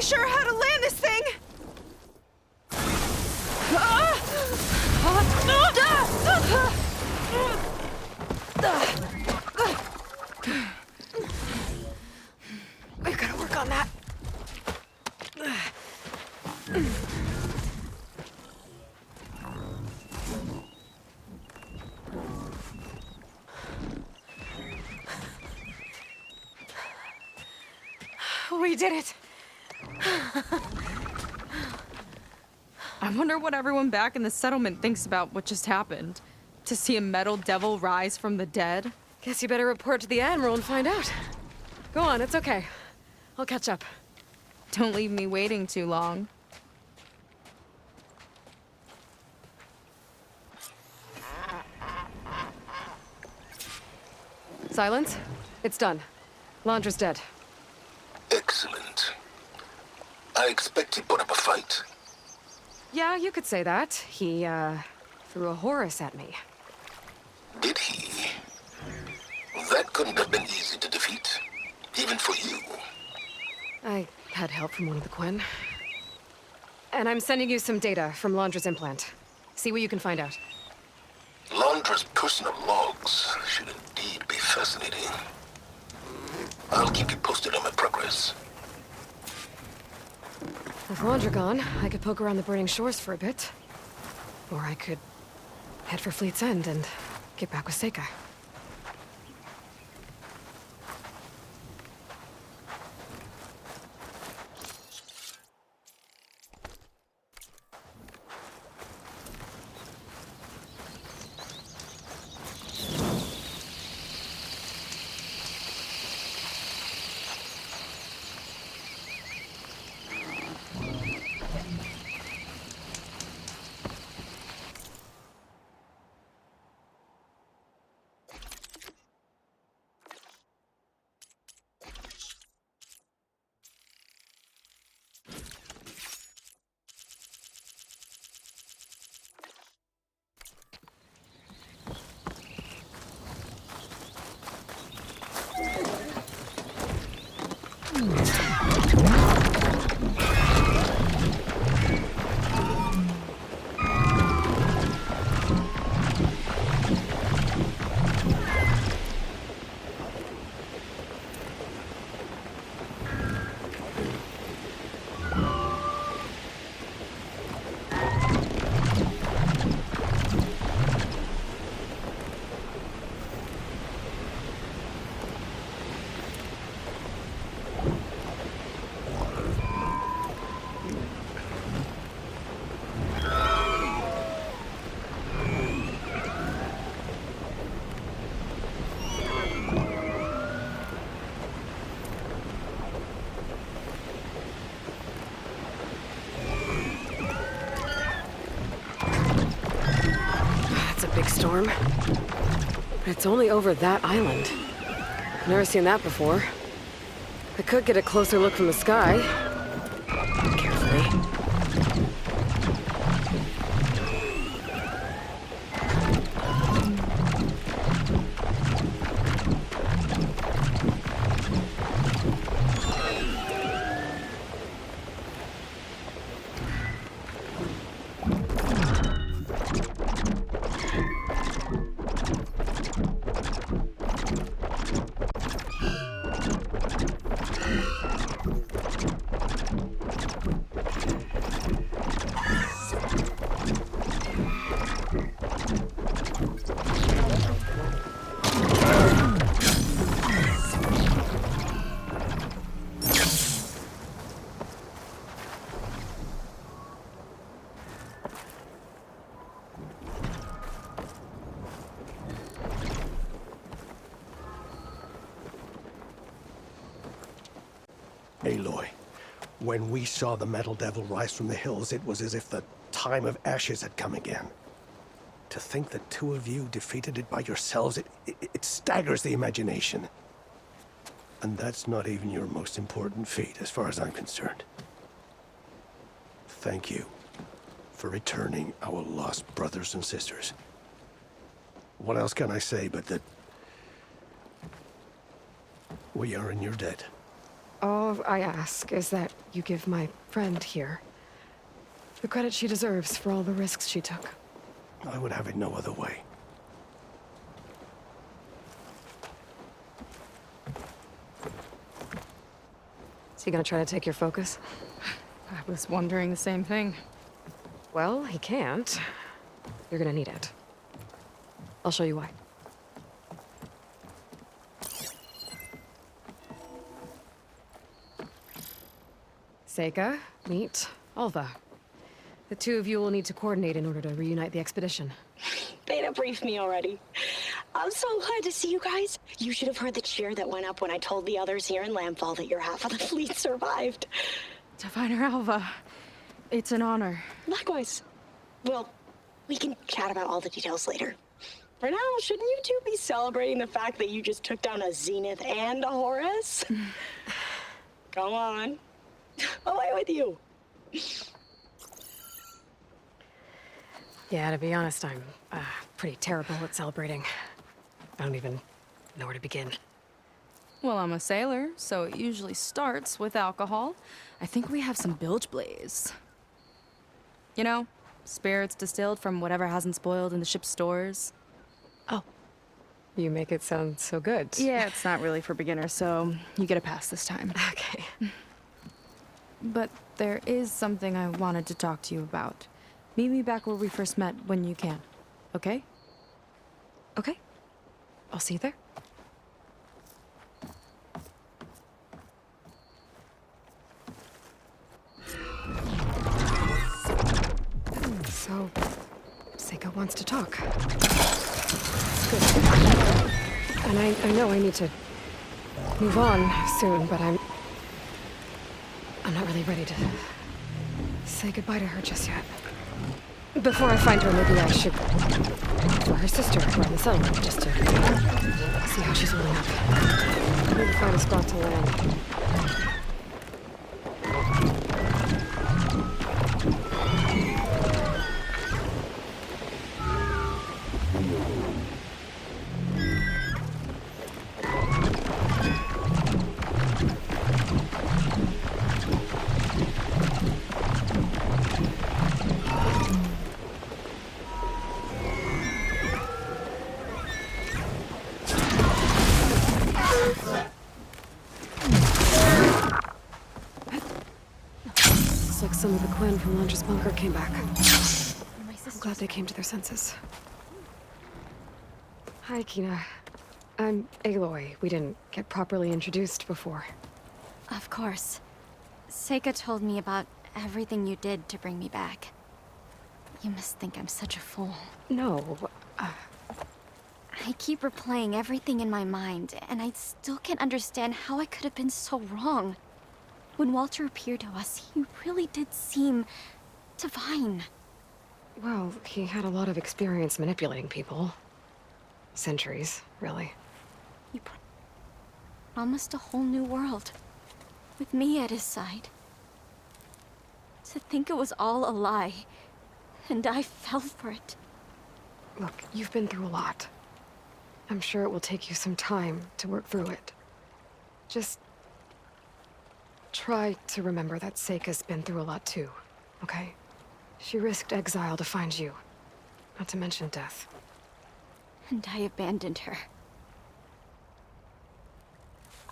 sure how to land this thing! We've got to work on that. We did it. I wonder what everyone back in the settlement thinks about what just happened. To see a metal devil rise from the dead? Guess you better report to the Admiral and find out. Go on, it's okay. I'll catch up. Don't leave me waiting too long. Silence? It's done. Londra's dead. Excellent. I expect he put up a fight. Yeah, you could say that. He, threw a Horus at me. Did he? That couldn't have been easy to defeat, even for you. I had help from one of the Quen. And I'm sending you some data from Londra's implant. See what you can find out. Londra's personal logs should indeed be fascinating. I'll keep you posted on my progress. With Londra gone, I could poke around the burning shores for a bit. Or I could head for Fleet's End and get back with Seika. Big storm. But it's only over that island. I've never seen that before. I could get a closer look from the sky. Carefully. Aloy, when we saw the Metal Devil rise from the hills, it was as if the time of ashes had come again. To think the two of you defeated it by yourselves, it staggers the imagination. And that's not even your most important feat, as far as I'm concerned. Thank you for returning our lost brothers and sisters. What else can I say but that we are in your debt? All I ask is that you give my friend here the credit she deserves for all the risks she took. I would have it no other way. Is he gonna try to take your focus? I was wondering the same thing. Well, he can't. You're gonna need it. I'll show you why. Seika, meet Alva. The two of you will need to coordinate in order to reunite the expedition. Beta briefed me already. I'm so glad to see you guys. You should have heard the cheer that went up when I told the others here in Landfall that your half of the fleet survived. To find her Alva, it's an honor. Likewise. Well, we can chat about all the details later. For now, shouldn't you two be celebrating the fact that you just took down a Zenith and a Horus? Come on. Away with you. Yeah, to be honest, I'm pretty terrible at celebrating. I don't even know where to begin. Well, I'm a sailor, so it usually starts with alcohol. I think we have some bilge blaze. You know, spirits distilled from whatever hasn't spoiled in the ship's stores. Oh. You make it sound so good. Yeah, it's not really for beginners, so you get a pass this time. Okay. But there is something I wanted to talk to you about. Meet me back where we first met when you can, okay? Okay. I'll see you there. So, Seika wants to talk. That's good. And I know I need to move on soon, but I'm not really ready to say goodbye to her just yet. Before I find her, maybe I should for her sister around the settlement, just to see how she's holding up. I need to find a spot to land. Looks like some of the clan from Landra's bunker came back. I'm glad they came to their senses. Hi, Kina. I'm Aloy. We didn't get properly introduced before. Of course. Seika told me about everything you did to bring me back. You must think I'm such a fool. No, I keep replaying everything in my mind, and I still can't understand how I could have been so wrong. When Walter appeared to us, he really did seem divine. well, he had a lot of experience manipulating people. Centuries, really. He promised a whole new world, with me at his side. To think it was all a lie, and I fell for it. Look, you've been through a lot. I'm sure it will take you some time to work through it. Just try to remember that Seika's been through a lot too, okay? She risked exile to find you, not to mention death. And I abandoned her.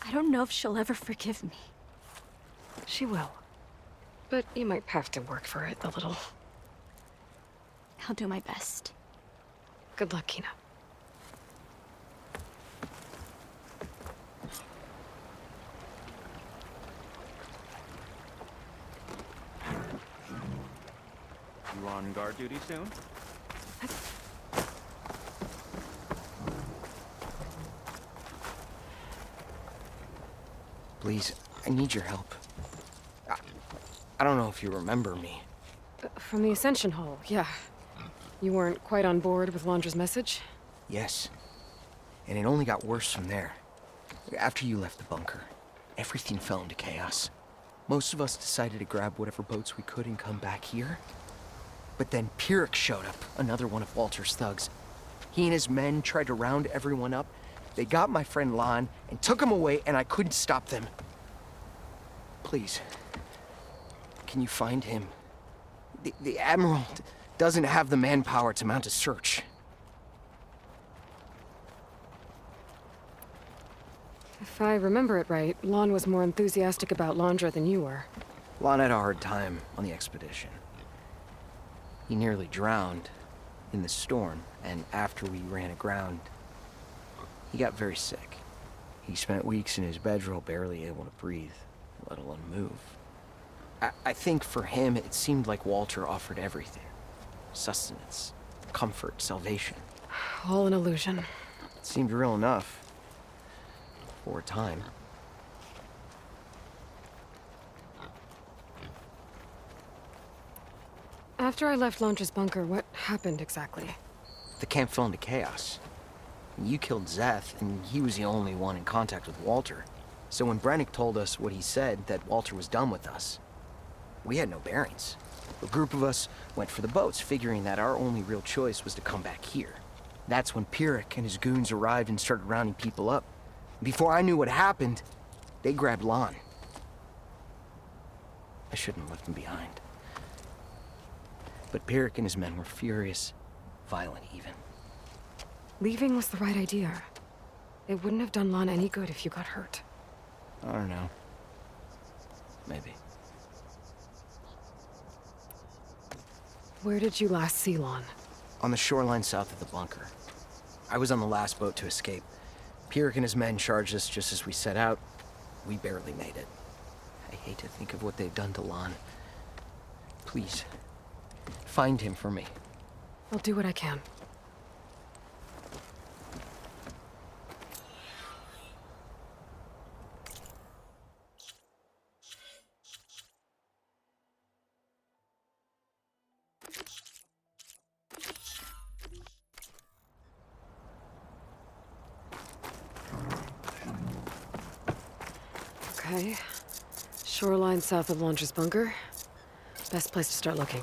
I don't know if she'll ever forgive me. She will. But you might have to work for it a little. I'll do my best. Good luck, Kina. You on guard duty soon? Please, I need your help. I don't know if you remember me. From the Ascension Hall, yeah. You weren't quite on board with Landra's message? Yes. And it only got worse from there. After you left the bunker, everything fell into chaos. Most of us decided to grab whatever boats we could and come back here. But then Pyrrhic showed up, another one of Walter's thugs. He and his men tried to round everyone up. They got my friend Lon and took him away, and I couldn't stop them. Please. Can you find him? The Admiral doesn't have the manpower to mount a search. If I remember it right, Lon was more enthusiastic about Londra than you were. Lon had a hard time on the expedition. He nearly drowned in the storm, and after we ran aground, he got very sick. He spent weeks in his bedroll, barely able to breathe, let alone move. I think for him, it seemed like Walter offered everything. Sustenance, comfort, salvation. All an illusion. It seemed real enough. For a time. After I left Londra's bunker, what happened exactly? The camp fell into chaos. You killed Zeth, and he was the only one in contact with Walter. So when Brennick told us what he said, that Walter was done with us, we had no bearings. A group of us went for the boats, figuring that our only real choice was to come back here. That's when Pyrrhic and his goons arrived and started rounding people up. Before I knew what happened, they grabbed Lon. I shouldn't have left him behind. But Pyrrhic and his men were furious, violent even. Leaving was the right idea. It wouldn't have done Lon any good if you got hurt. I don't know. Maybe. Where did you last see Lon? On the shoreline south of the bunker. I was on the last boat to escape. Pyrrhic and his men charged us just as we set out. We barely made it. I hate to think of what they've done to Lon. Please, find him for me. I'll do what I can. Okay. Shoreline south of Londra's bunker. Best place to start looking.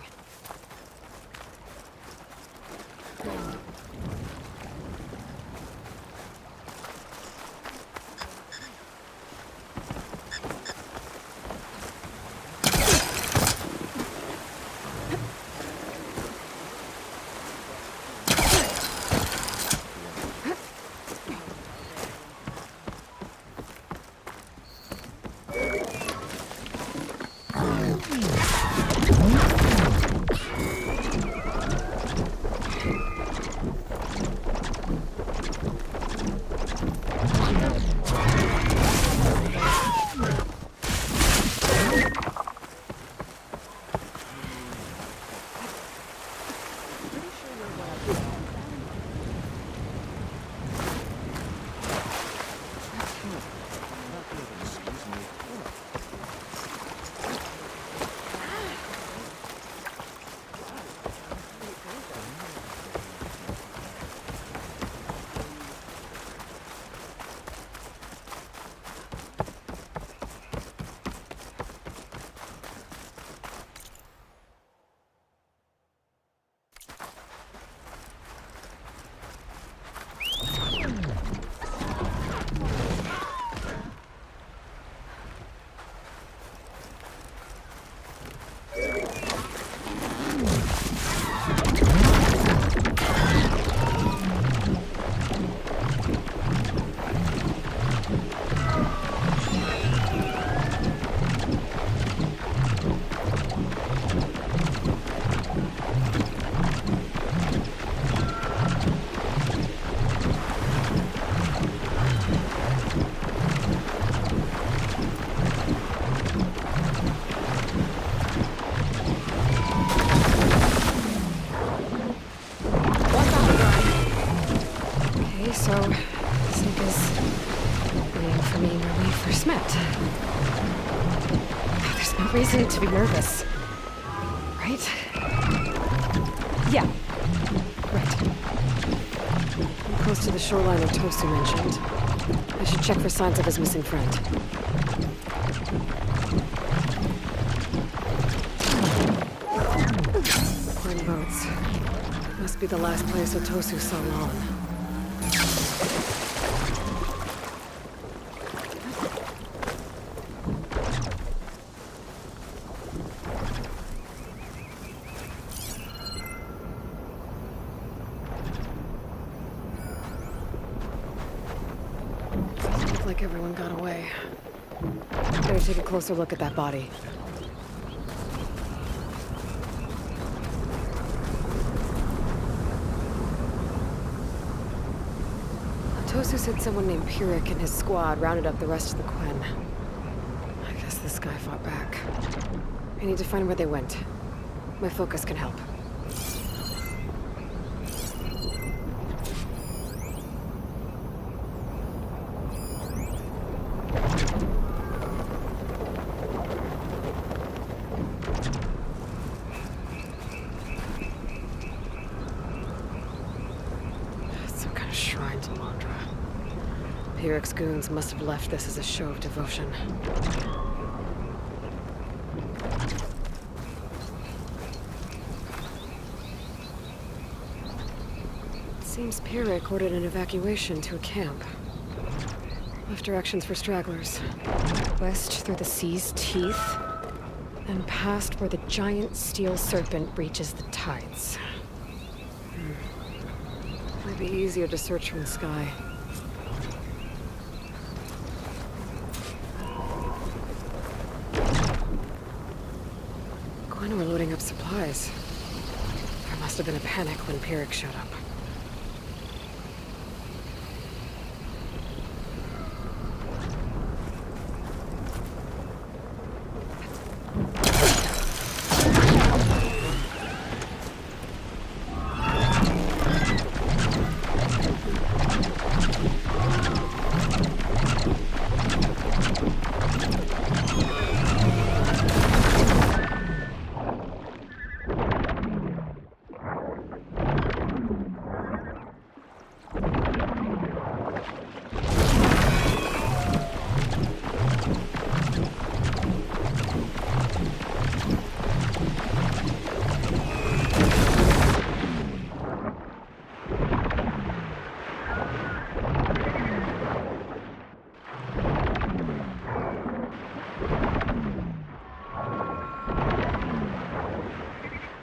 Reason to be nervous, right? Yeah, right. I'm close to the shoreline of Tosu mentioned. I should check for signs of his missing friend. Pine boats. Must be the last place Otosu saw Lon. like everyone got away. Better take a closer look at that body. Tosu said someone named Pyrrhic and his squad rounded up the rest of the Quen. I guess this guy fought back. I need to find where they went. My focus can help. Some kind of shrine to Mandra. Pyrrhic's goons must have left this as a show of devotion. Seems Pyrrhic ordered an evacuation to a camp. Left directions for stragglers. West through the sea's teeth, then past where the giant steel serpent reaches the tides. Might be easier to search from the sky. Gwen were loading up supplies. There must have been a panic when Pyrrhic showed up.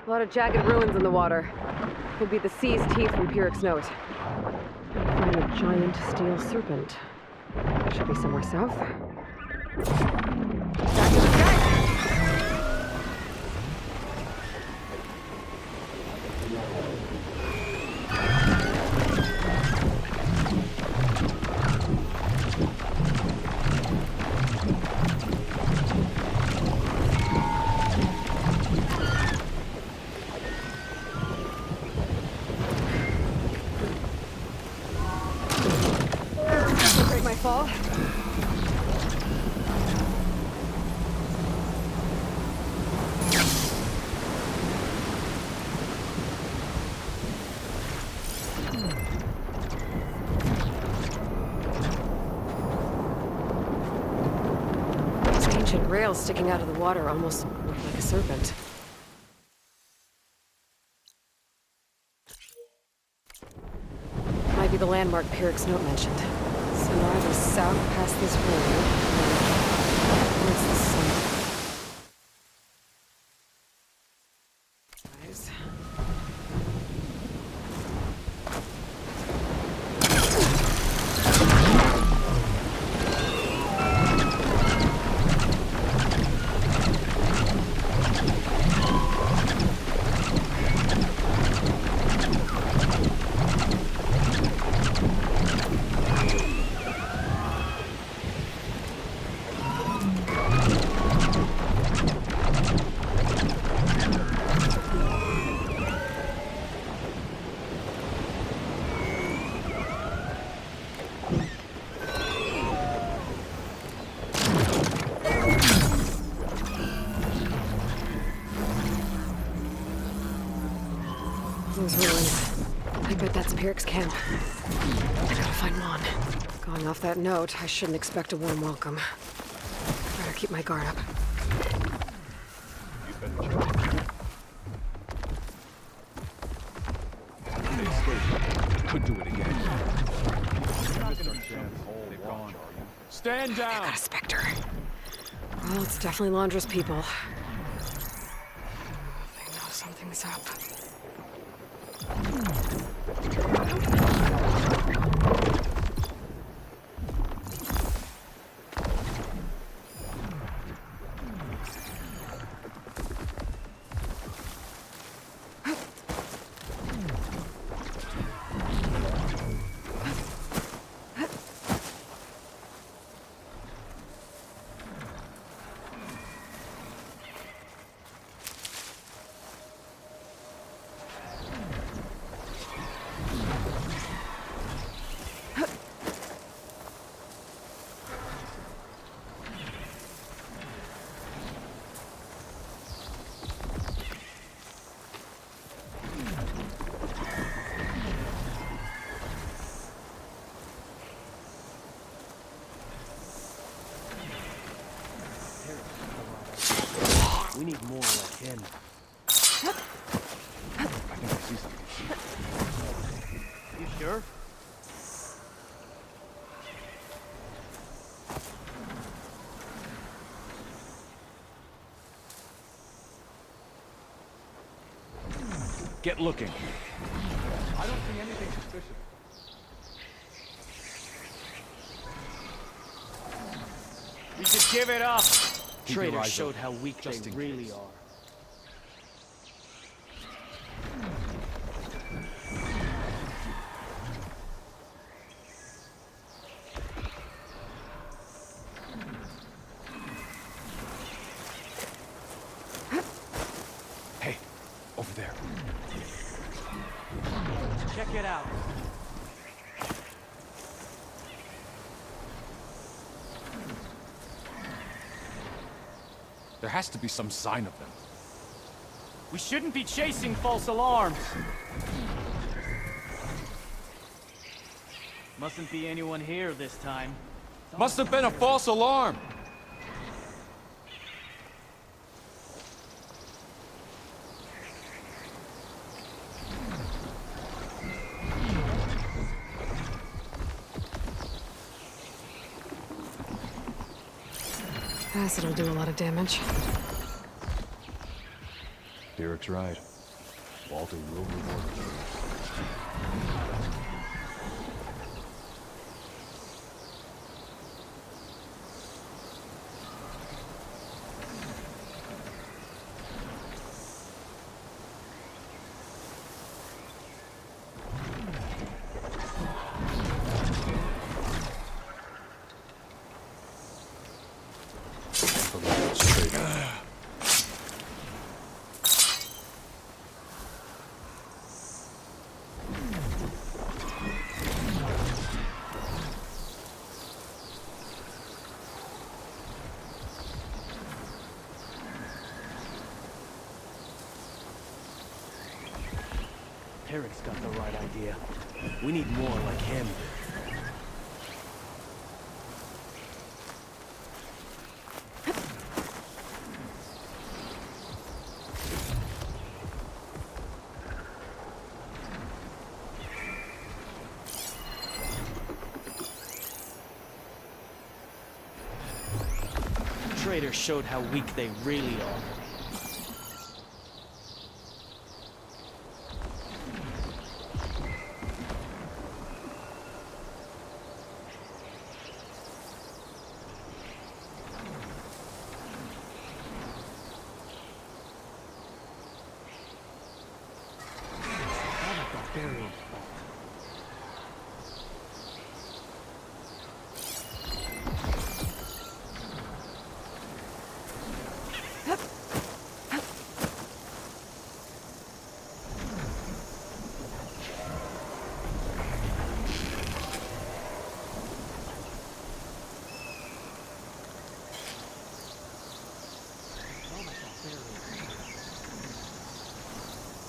A lot of jagged ruins in the water. Could be the sea's teeth from Pyrrhic's note. Find a giant steel serpent. Should be somewhere south. Back to the sky! Break my fall. These ancient rails sticking out of the water almost look like a serpent. Might be the landmark Pyrrhic's note mentioned. So now I go south past this road, and towards the sun. Guys. Those ruins. I bet that's Pyrrhic's camp. I gotta find Mon. Going off that note, I shouldn't expect a warm welcome. Better keep my guard up. Could do it again. Stand I down! got a Spectre. Well, it's definitely Londra's people. They know something's up. need more like him. I think I see something. You sure? Get looking. I don't see anything suspicious. You should give it up! Keep your Trader eyes showed open, how weak just they in really case. are. Hey, over there. Check it out. There has to be some sign of them. We shouldn't be chasing false alarms. Mustn't be anyone here this time. Must have been a false alarm! Acid'll do a lot of damage. Derek's right. Walter will reward us. Eric's got the right idea. We need more like him. Trader showed how weak they really are.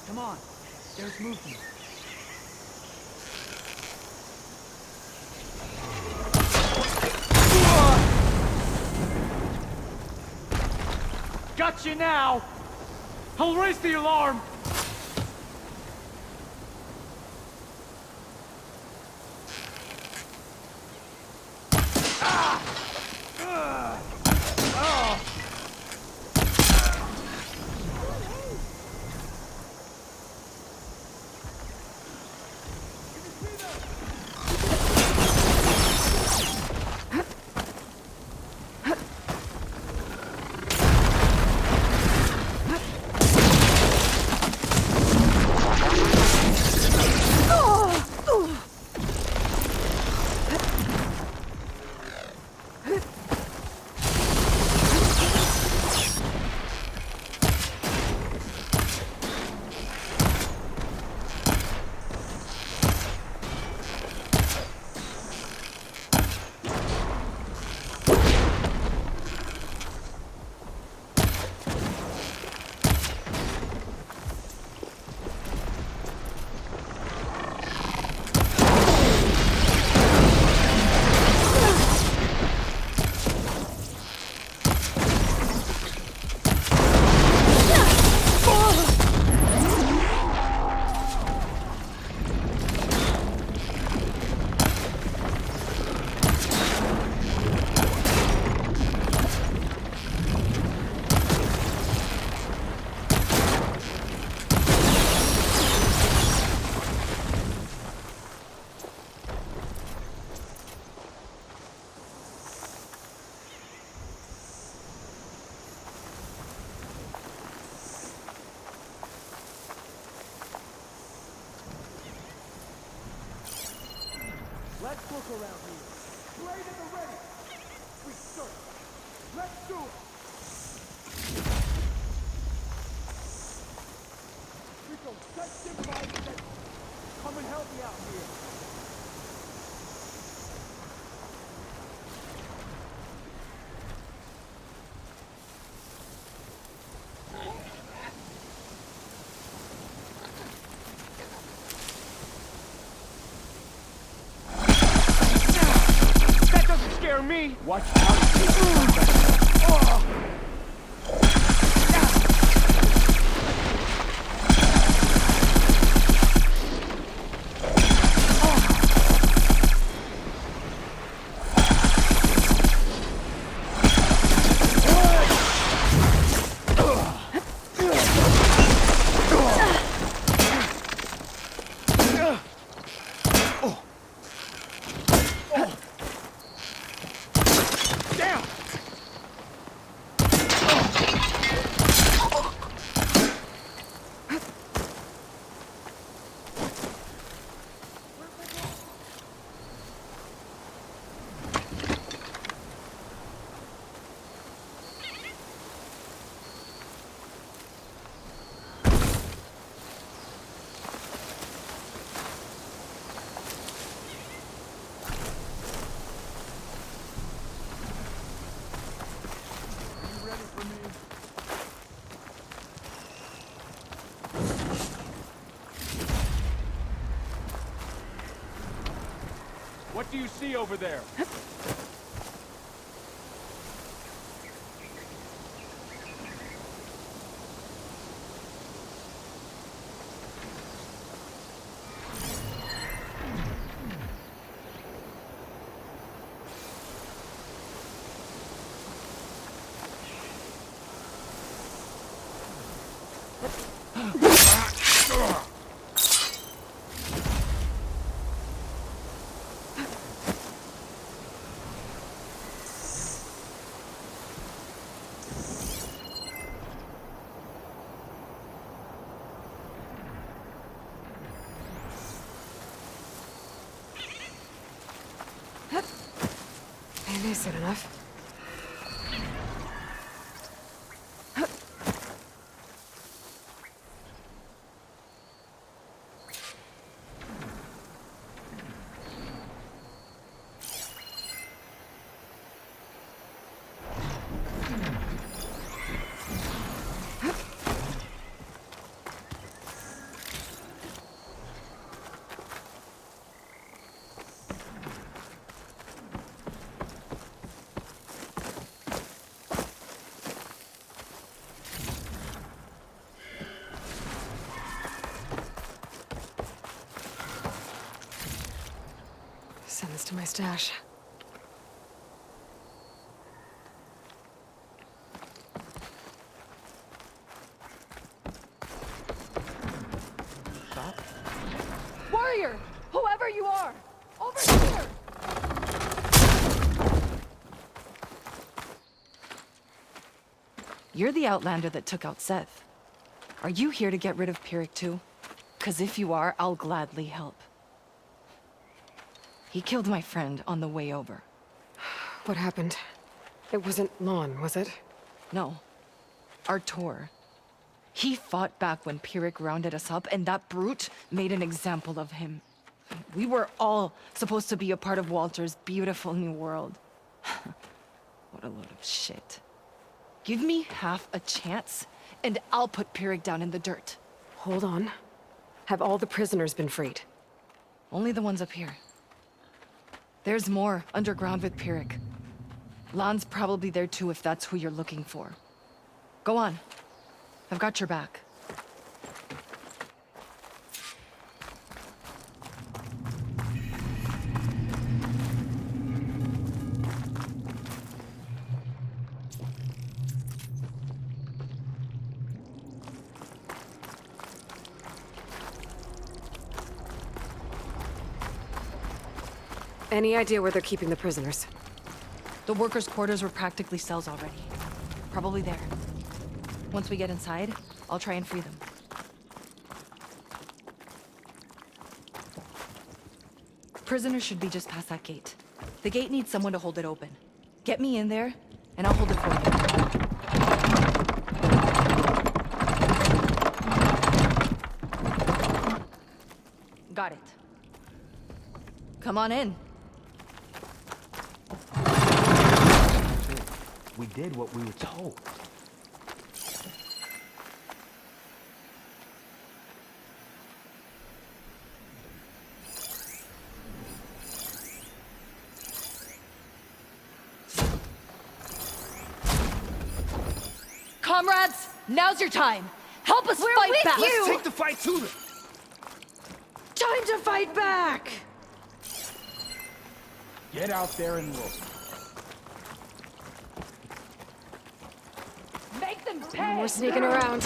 Come on, there's movement. Got you now! I'll raise the alarm! Let's look around here. Blade in the ready. We search. Let's do it. Rico, set ship by set. Come and help me out here. That doesn't scare me. Watch out. What do you see over there? Innocent enough. Send this to my stash. Stop. Warrior! Whoever you are! Over here! You're the Outlander that took out Seth. Are you here to get rid of Pyrrhic too? 'Cause if you are, I'll gladly help. He killed my friend on the way over. What happened? It wasn't Lon, was it? No. Artur. He fought back when Pyrrhic rounded us up, and that brute made an example of him. We were all supposed to be a part of Walter's beautiful new world. What a load of shit. Give me half a chance, and I'll put Pyrrhic down in the dirt. Hold on. Have all the prisoners been freed? Only the ones up here. There's more underground with Pyrrhic. Lon's probably there too if that's who you're looking for. Go on. I've got your back. Any idea where they're keeping the prisoners? The workers' quarters were practically cells already. Probably there. Once we get inside, I'll try and free them. Prisoners should be just past that gate. The gate needs someone to hold it open. Get me in there, and I'll hold it for you. Got it. Come on in. We did what we were told. Comrades, now's your time. Help us fight back. Let's take the fight to them. Time to fight back. Get out there and look. Make them No pay. more sneaking around.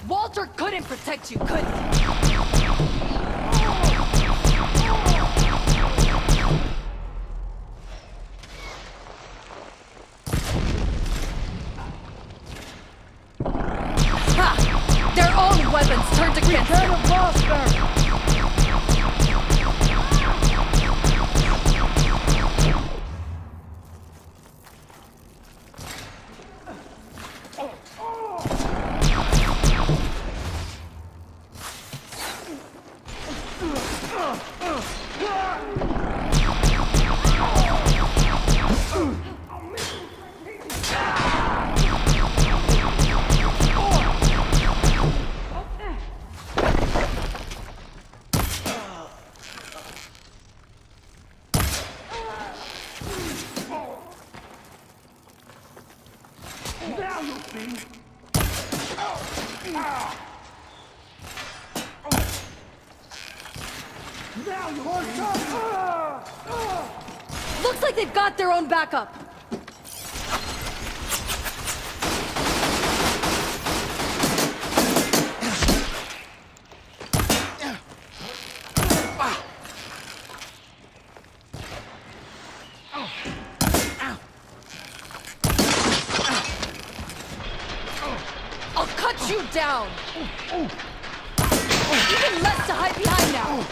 Walter couldn't protect you, could he? Ha! Their own weapons turned against them. Now you'll see. Now you'll see. Looks like they've got their own backup. I'll cut you down. Even less to hide behind now.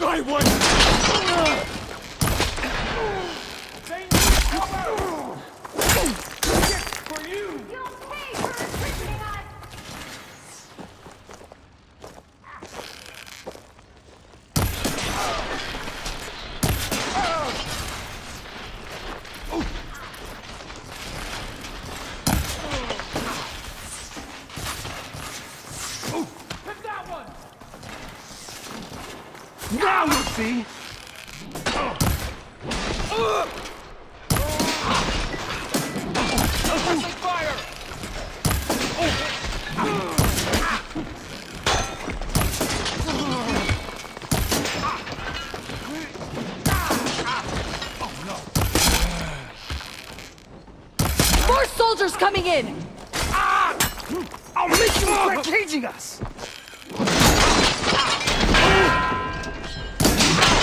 I won. They need cover. It's for you. You'll pay for imprisoning us! Hit that one. Now you'll see. Take fire. More soldiers coming in! I'll make you regret caging us.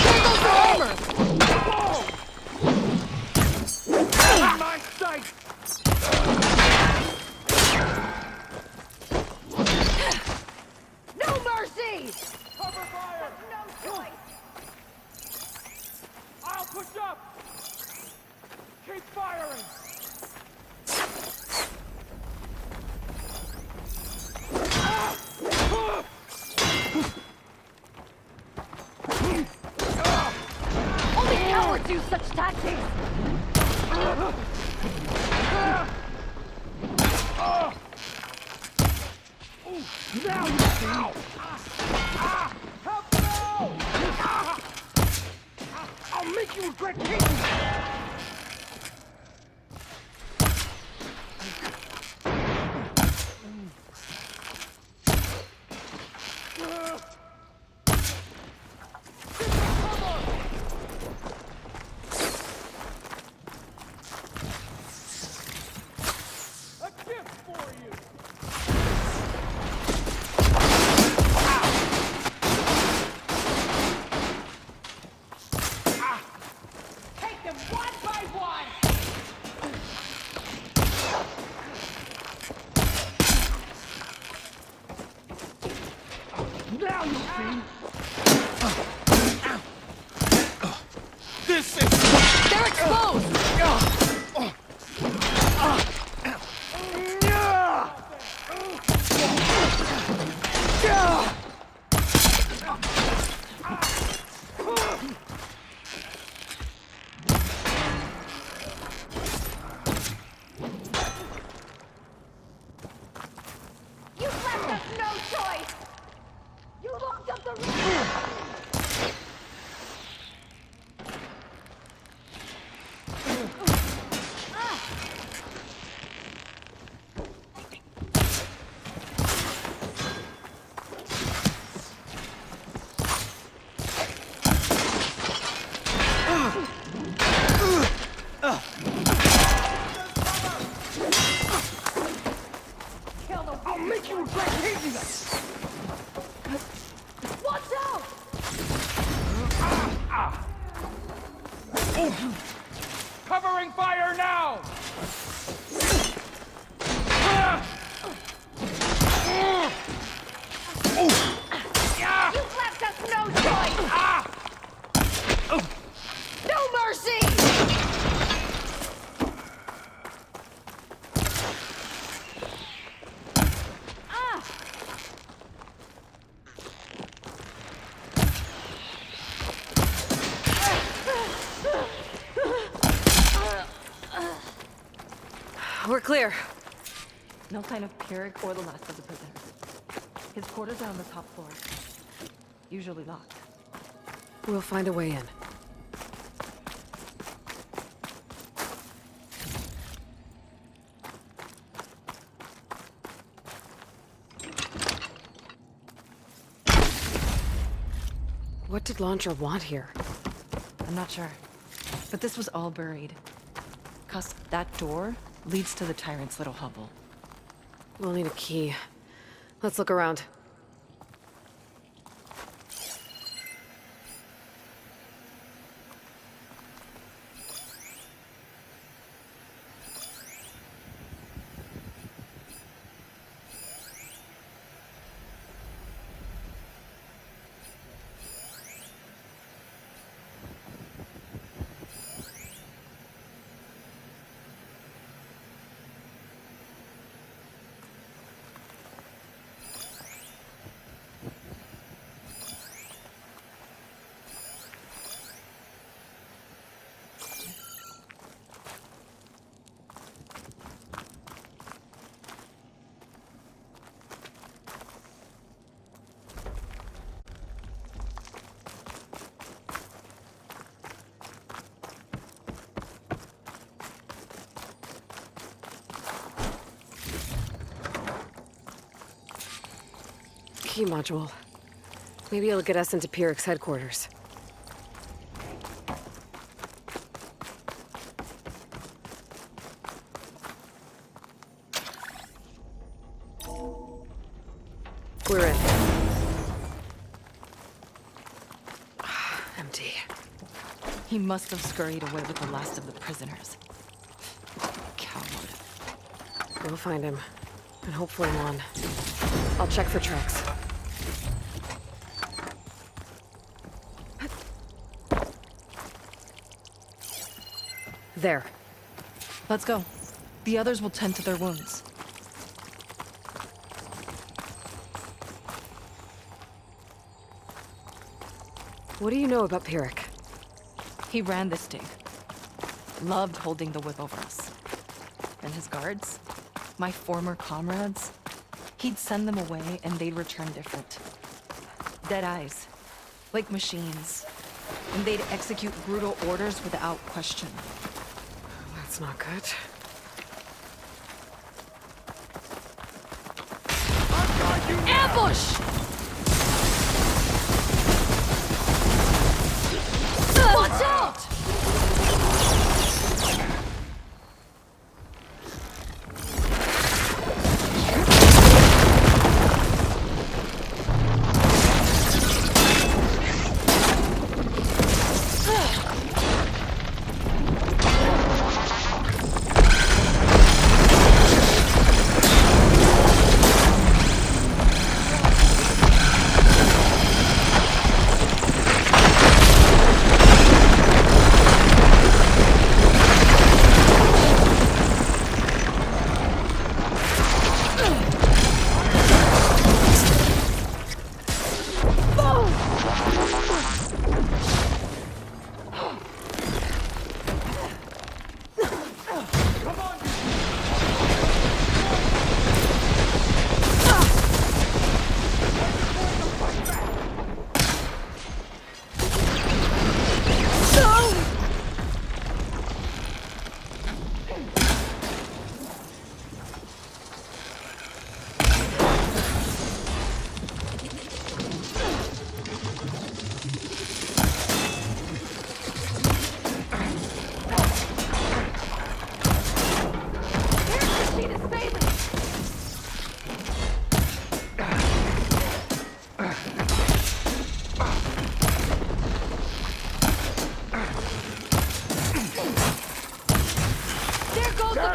There goes the armor! In my sight. No mercy! Cover fire. No choice! I'll push up. Keep firing. Only cowards use such tactics! Now you see. Help now. I'll make you regret caging us. Watch out! Covering fire now! You've left us no choice! No mercy! We're clear. No sign of Pierrick or the last of the prisoners. His quarters are on the top floor. Usually locked. We'll find a way in. What did Launcher want here? I'm not sure. But this was all buried. 'Cause that door leads to the Tyrant's little hovel. We'll need a key. Let's look around. Key module. Maybe it'll get us into Pierrick's headquarters. We're in. Empty. He must have scurried away with the last of the prisoners. Coward. We'll find him. And hopefully Mon. I'll check for tracks. There. Let's go. The others will tend to their wounds. What do you know about Pierrick? He ran this dig. Loved holding the whip over us. And his guards, my former comrades, he'd send them away and they'd return different. Dead eyes, like machines. And they'd execute brutal orders without question. That's not good. Ambush! Watch out!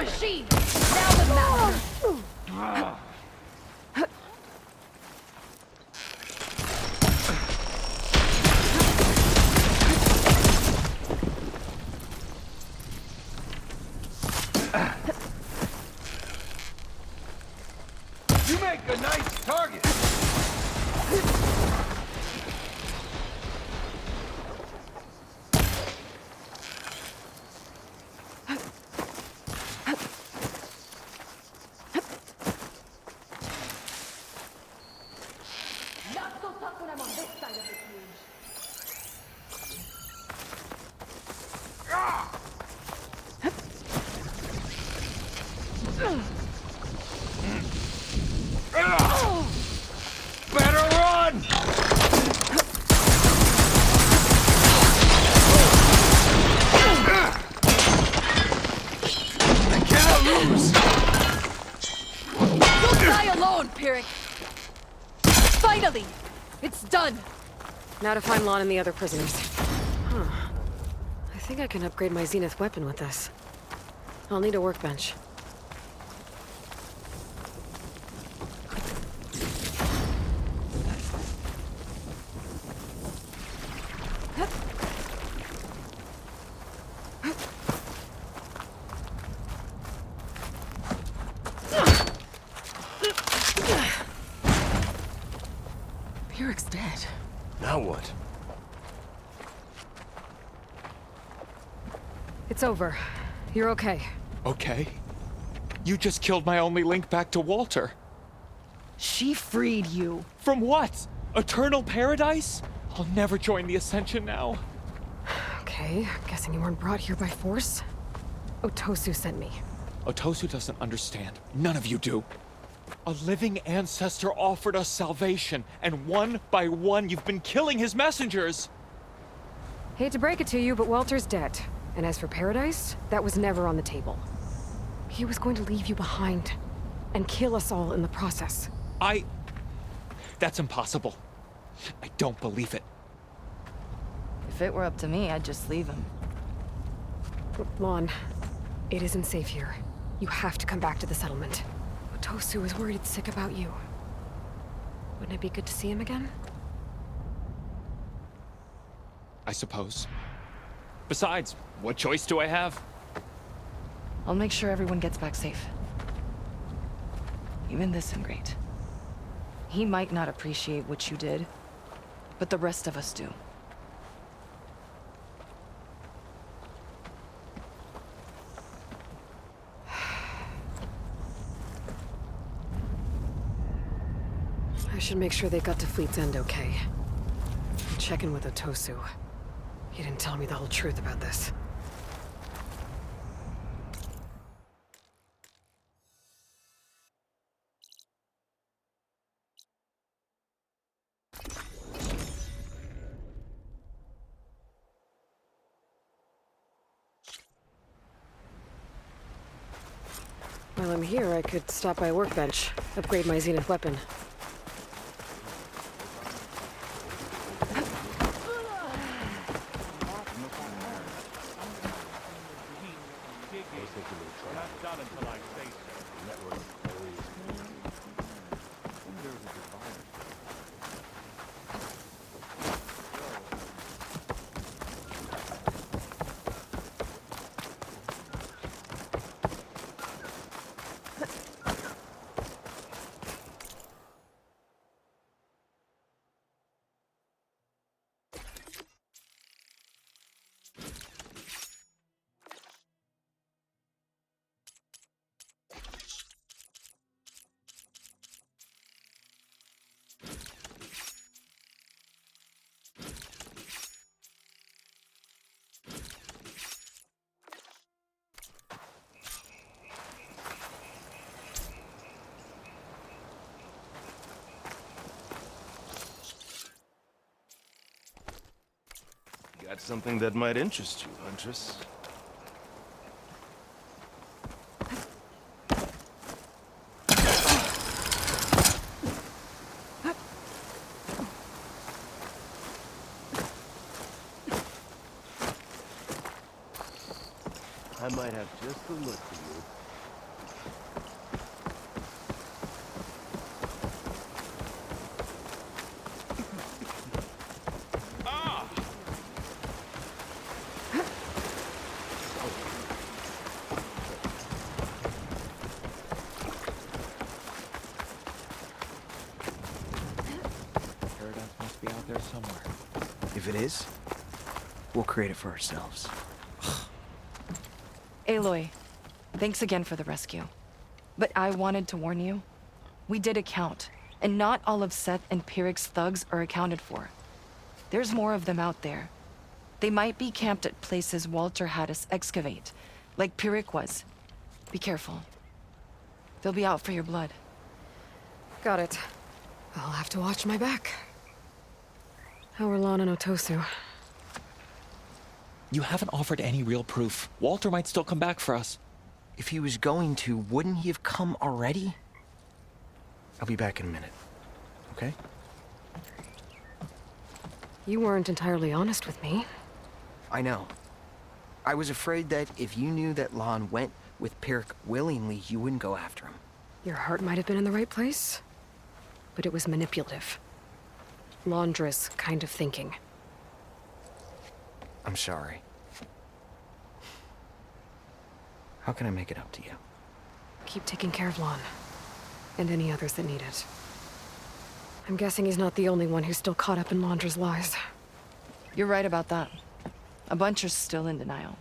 machine! Now the master! You make a nice target. Better run! I cannot lose! You'll die alone, Pyrrhic! Finally! It's done! Now to find Lon and the other prisoners. Huh. I think I can upgrade my Zenith weapon with this. I'll need a workbench. Pyrrhic's dead. Now what? It's over. You're okay. Okay. You just killed my only link back to Walter. She freed you. From what? Eternal paradise? I'll never join the Ascension now. Okay, guessing you weren't brought here by force. Otosu sent me. Otosu doesn't understand. None of you do. A living ancestor offered us salvation, and one by one you've been killing his messengers! Hate to break it to you, but Walter's dead. And as for paradise, that was never on the table. He was going to leave you behind, and kill us all in the process. That's impossible. I don't believe it. If it were up to me, I'd just leave him. Lon, it isn't safe here. You have to come back to the settlement. Otosu is worried sick about you. Wouldn't it be good to see him again? I suppose. Besides, what choice do I have? I'll make sure everyone gets back safe. Even this ingrate. He might not appreciate what you did, but the rest of us do. I should make sure they got to Fleet's End okay. Check in with Otosu. He didn't tell me the whole truth about this. While I'm here, I could stop by a workbench, upgrade my Zenith weapon. Got something that might interest you, Huntress. I might have just the look for you. Paradise must be out there somewhere. If it is, we'll create it for ourselves. Aloy, thanks again for the rescue. But I wanted to warn you. We did a count, and not all of Seth and Pyrrhic's thugs are accounted for. There's more of them out there. They might be camped at places Walter had us excavate, like Pyrrhic was. Be careful. They'll be out for your blood. Got it. I'll have to watch my back. How are Lon and Otosu? You haven't offered any real proof. Walter might still come back for us. If he was going to, wouldn't he have come already? I'll be back in a minute, okay? You weren't entirely honest with me. I know. I was afraid that if you knew that Lon went with Pyrrhic willingly, you wouldn't go after him. Your heart might have been in the right place, but it was manipulative. Laundress kind of thinking. I'm sorry. How can I make it up to you? Keep taking care of Lon, and any others that need it. I'm guessing he's not the only one who's still caught up in Laundra's lies. You're right about that. A bunch are still in denial.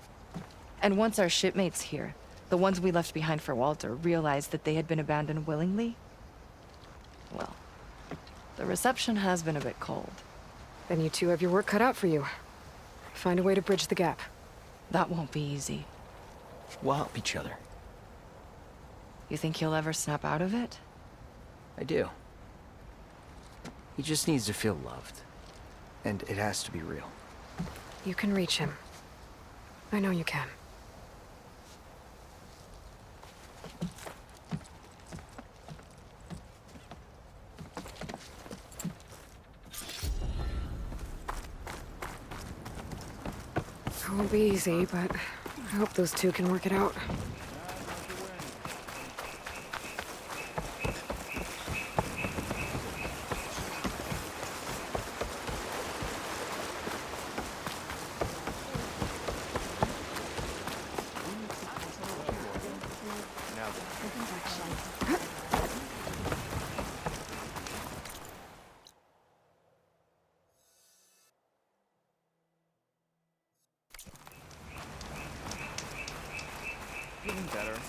And once our shipmates here, the ones we left behind for Walter, realized that they had been abandoned willingly, well, the reception has been a bit cold. Then you two have your work cut out for you. Find a way to bridge the gap. That won't be easy. We'll help each other. You think he'll ever snap out of it? I do. He just needs to feel loved. And it has to be real. You can reach him. I know you can. It won't be easy, but I hope those two can work it out. Feeling better.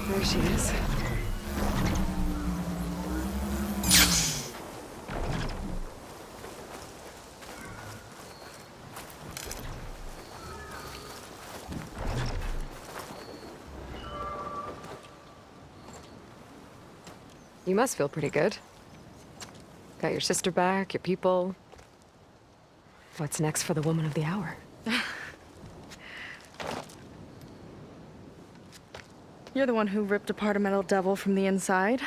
There she is. You must feel pretty good. Got your sister back, your people. What's next for the woman of the hour? You're the one who ripped apart a metal devil from the inside.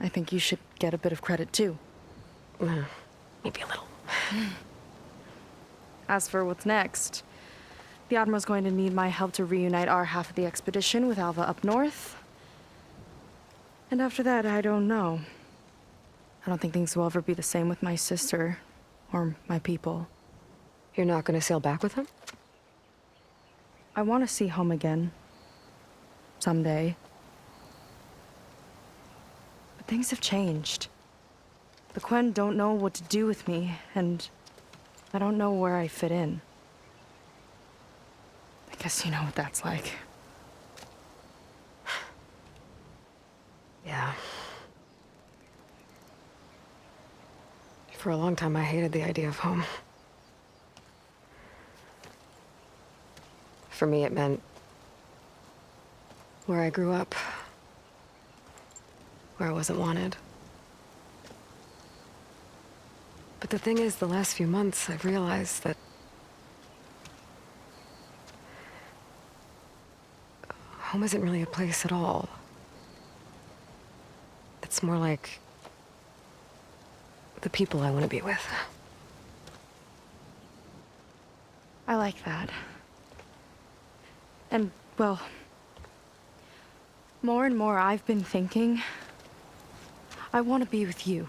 I think you should get a bit of credit, too. Maybe a little. As for what's next, the Admiral's going to need my help to reunite our half of the expedition with Alva up north. And after that, I don't know. I don't think things will ever be the same with my sister, or my people. You're not gonna sail back with him? I want to see home again. Someday. But things have changed. The Quen don't know what to do with me, and I don't know where I fit in. I guess you know what that's like. Yeah. For a long time, I hated the idea of home. For me, it meant where I grew up, where I wasn't wanted. But the thing is, the last few months, I've realized that home isn't really a place at all. It's more like the people I want to be with. I like that. And, well, more and more I've been thinking, I want to be with you.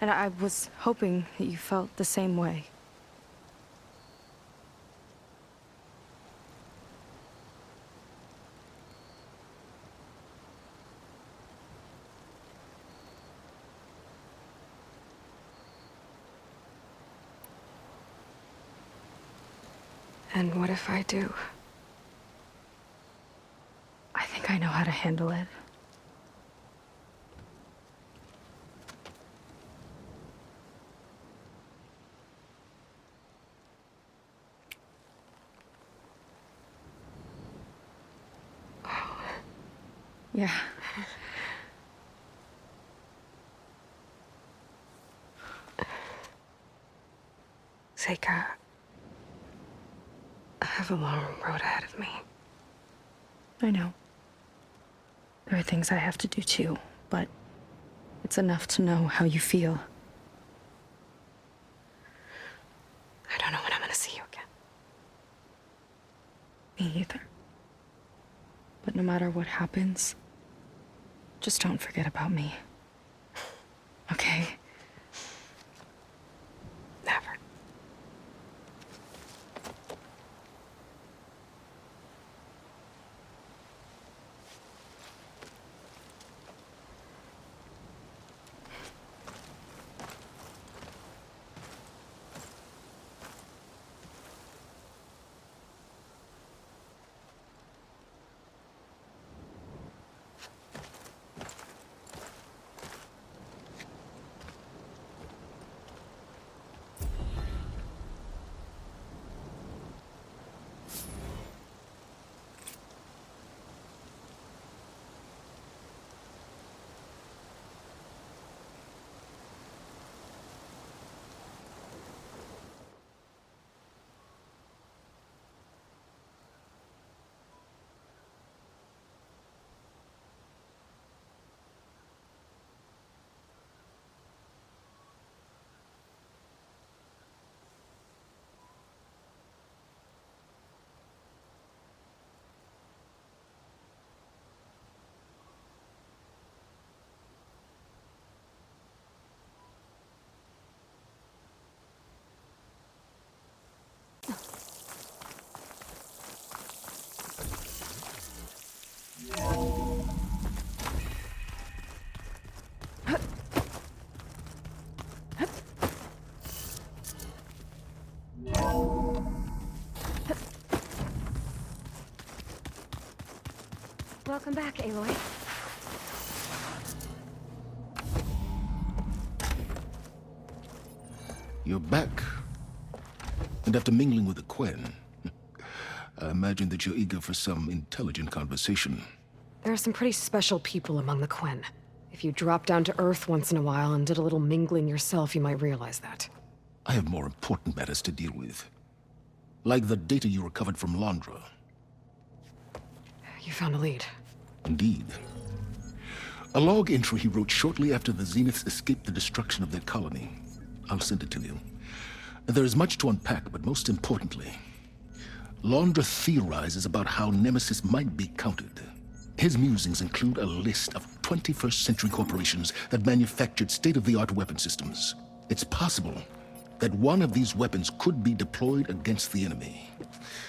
And I was hoping that you felt the same way. And what if I do? I think I know how to handle it. Yeah. Seika, I have a long road ahead of me. I know. There are things I have to do too, but it's enough to know how you feel. I don't know when I'm gonna see you again. Me either. But no matter what happens, just don't forget about me. Okay? Never. Welcome back, Aloy. You're back. And after mingling with the Quen, I imagine that you're eager for some intelligent conversation. There are some pretty special people among the Quen. If you dropped down to Earth once in a while and did a little mingling yourself, you might realize that. I have more important matters to deal with. Like the data you recovered from Londra. You found a lead. Indeed. A log entry he wrote shortly after the Zeniths escaped the destruction of their colony. I'll send it to you. There is much to unpack, but most importantly, Londra theorizes about how Nemesis might be countered. His musings include a list of 21st century corporations that manufactured state-of-the-art weapon systems. It's possible that one of these weapons could be deployed against the enemy.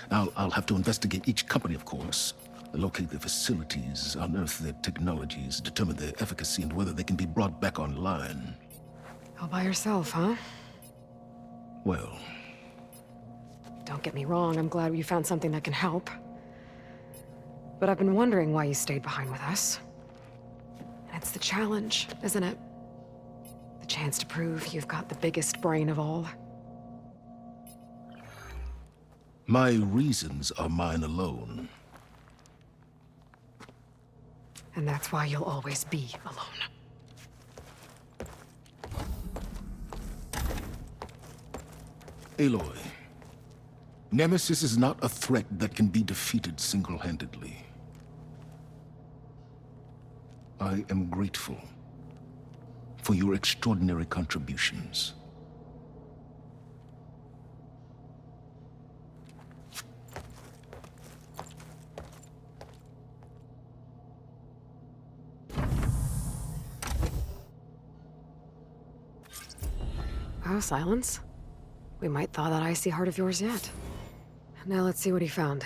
I'll have to investigate each company, of course, locate their facilities, unearth their technologies, determine their efficacy, and whether they can be brought back online. All by yourself, huh? Well, Don't get me wrong, I'm glad you found something that can help. But I've been wondering why you stayed behind with us. And it's the challenge, isn't it? The chance to prove you've got the biggest brain of all. my reasons are mine alone. And that's why you'll always be alone. Aloy, Nemesis is not a threat that can be defeated single-handedly. I am grateful for your extraordinary contributions. Oh, Silence. We might thaw that icy heart of yours yet. Now let's see what he found.